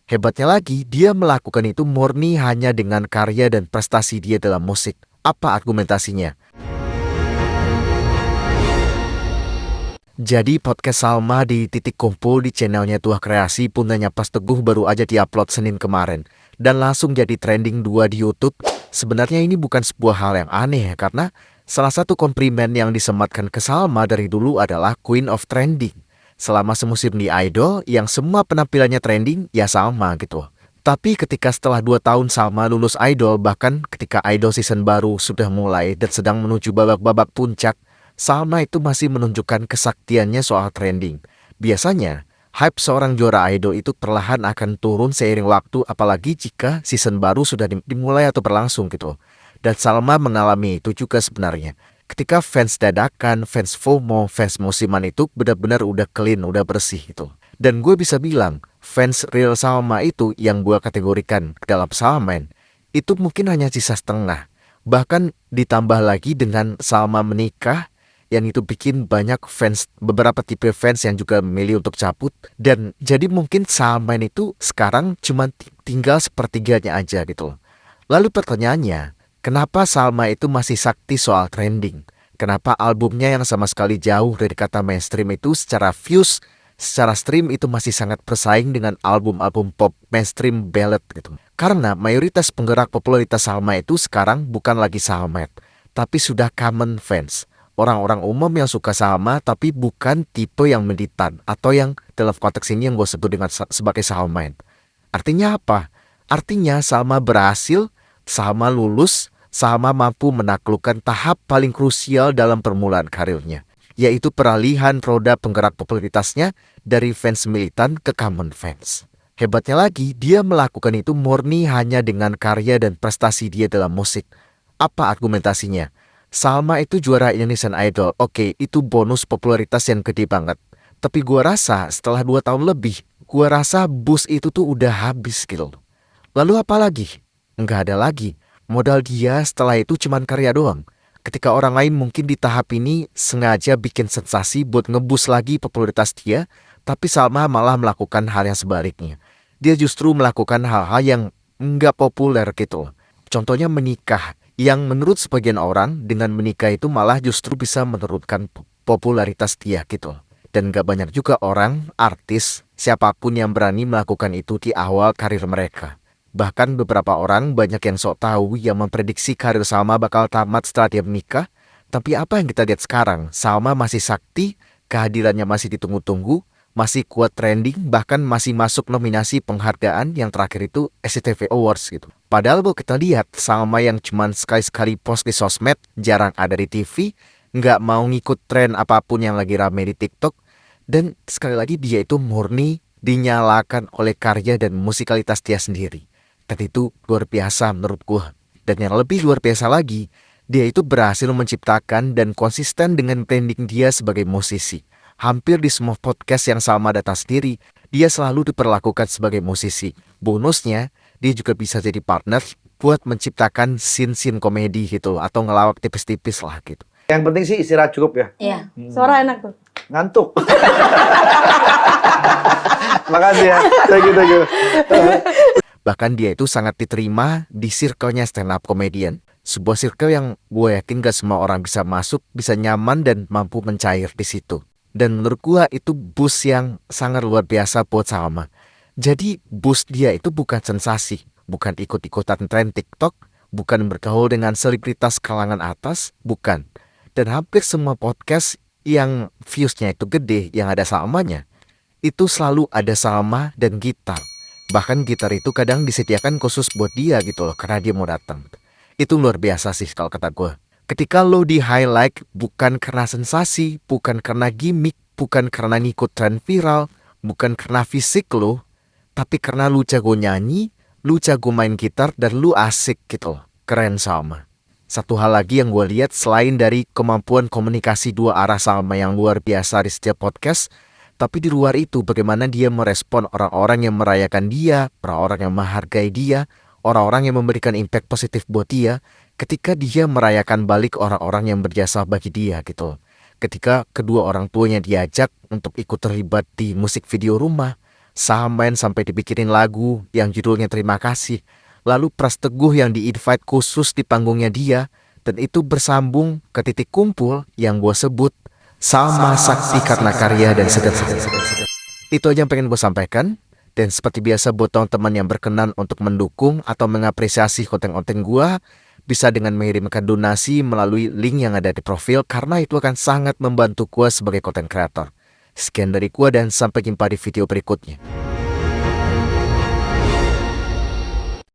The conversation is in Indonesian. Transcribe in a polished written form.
Hebatnya lagi, dia melakukan itu murni hanya dengan karya dan prestasi dia dalam musik. Apa argumentasinya? Jadi podcast Salma di Titik Kumpul di channelnya Tuah Kreasi punyanya Pas Teguh baru aja diupload Senin kemarin. Dan langsung jadi trending 2 di YouTube. Sebenarnya ini bukan sebuah hal yang aneh karena salah satu komplimen yang disematkan ke Salma dari dulu adalah Queen of Trending. Selama semusim di Idol, yang semua penampilannya trending, ya Salma gitu. Tapi ketika setelah 2 tahun Salma lulus Idol, bahkan ketika Idol season baru sudah mulai dan sedang menuju babak-babak puncak, Salma itu masih menunjukkan kesaktiannya soal trending. Biasanya, hype seorang juara idol itu perlahan akan turun seiring waktu apalagi jika season baru sudah dimulai atau berlangsung gitu. Dan Salma mengalami itu juga sebenarnya. Ketika fans dadakan, fans FOMO, fans musiman itu benar-benar udah clean, udah bersih gitu. Dan gue bisa bilang, fans real Salma itu yang gue kategorikan ke dalam Salman, itu mungkin hanya sisa setengah. Bahkan ditambah lagi dengan Salma menikah, yang itu bikin banyak fans, beberapa tipe fans yang juga memilih untuk cabut. Dan jadi mungkin Salman itu sekarang cuma tinggal sepertiganya aja gitu loh. Lalu pertanyaannya, kenapa Salma itu masih sakti soal trending? Kenapa albumnya yang sama sekali jauh dari kata mainstream itu secara views, secara stream itu masih sangat bersaing dengan album-album pop mainstream ballad gitu? Karena mayoritas penggerak popularitas Salma itu sekarang bukan lagi Salmet, tapi sudah common fans. Orang-orang umum yang suka Salma tapi bukan tipe yang militan atau yang dalam konteks ini yang gue sebut dengan sebagai Salman. Artinya apa? Artinya Salma berhasil, Salma lulus, Salma mampu menaklukkan tahap paling krusial dalam permulaan karirnya, yaitu peralihan roda penggerak popularitasnya dari fans militan ke common fans. Hebatnya lagi, dia melakukan itu murni hanya dengan karya dan prestasi dia dalam musik. Apa argumentasinya? Salma itu juara Indonesian Idol. Oke, itu bonus popularitas yang gede banget. Tapi gua rasa setelah 2 tahun lebih, gua rasa boost itu tuh udah habis gitu. Lalu apa lagi? Nggak ada lagi. Modal dia setelah itu cuman karya doang. Ketika orang lain mungkin di tahap ini sengaja bikin sensasi buat ngebus lagi popularitas dia, tapi Salma malah melakukan hal yang sebaliknya. Dia justru melakukan hal-hal yang nggak populer gitu. Contohnya menikah, yang menurut sebagian orang dengan menikah itu malah justru bisa menurunkan popularitas dia gitu. Dan gak banyak juga orang, artis, siapapun yang berani melakukan itu di awal karir mereka. Bahkan beberapa orang banyak yang sok tahu yang memprediksi karir Salma bakal tamat setelah dia menikah. Tapi apa yang kita lihat sekarang, Salma masih sakti, kehadirannya masih ditunggu-tunggu, masih kuat trending, bahkan masih masuk nominasi penghargaan yang terakhir itu SCTV Awards gitu. Padahal kalau kita lihat Salma yang cuman sekali-sekali post di sosmed, jarang ada di TV, nggak mau ngikut tren apapun yang lagi rame di TikTok, dan sekali lagi dia itu murni dinyalakan oleh karya dan musikalitas dia sendiri. Dan itu luar biasa menurut gua. Dan yang lebih luar biasa lagi, dia itu berhasil menciptakan dan konsisten dengan branding dia sebagai musisi. Hampir di semua podcast yang Salma datang sendiri, dia selalu diperlakukan sebagai musisi. Bonusnya, dia juga bisa jadi partner buat menciptakan scene-scene komedi gitu, atau ngelawak tipis-tipis lah gitu. Yang penting sih istirahat cukup ya. Iya, suara enak tuh. Ngantuk. Makasih ya. Thank you. Bahkan dia itu sangat diterima di circle-nya stand up comedian. Sebuah circle yang gue yakin gak semua orang bisa masuk, bisa nyaman dan mampu mencair di situ. Dan menurut gue itu boost yang sangat luar biasa buat Salma. Jadi boost dia itu bukan sensasi, bukan ikut-ikutan tren TikTok, bukan bergaul dengan selebritas kalangan atas, bukan. Dan hampir semua podcast yang viewsnya itu gede, yang ada Salmanya, itu selalu ada Salma dan gitar. Bahkan gitar itu kadang disediakan khusus buat dia gitu loh, karena dia mau datang. Itu luar biasa sih kalau kata gue. Ketika lo di highlight bukan karena sensasi, bukan karena gimmick, bukan karena ngikut tren viral, bukan karena fisik lo, tapi karena lu jago nyanyi, lu jago main gitar, dan lu asik gitu loh. Keren Salma. Satu hal lagi yang gue lihat selain dari kemampuan komunikasi 2 arah Salma yang luar biasa di setiap podcast, tapi di luar itu bagaimana dia merespon orang-orang yang merayakan dia, orang-orang yang menghargai dia, orang-orang yang memberikan impact positif buat dia, ketika dia merayakan balik orang-orang yang berjasa bagi dia gitu. Ketika kedua orang tuanya diajak untuk ikut terlibat di musik video rumah, Samen sampai dipikirin lagu yang judulnya Terima Kasih. Lalu Pras Teguh yang di-invite khusus di panggungnya dia. Dan itu bersambung ke titik kumpul yang gue sebut Sama Sakti Karena Karya dan Sederhana. Itu aja yang pengen gue sampaikan. Dan seperti biasa buat teman-teman yang berkenan untuk mendukung atau mengapresiasi konten-konten gue, bisa dengan mengirimkan donasi melalui link yang ada di profil karena itu akan sangat membantu gue sebagai konten kreator. Sekian dari gue dan sampai jumpa di video berikutnya.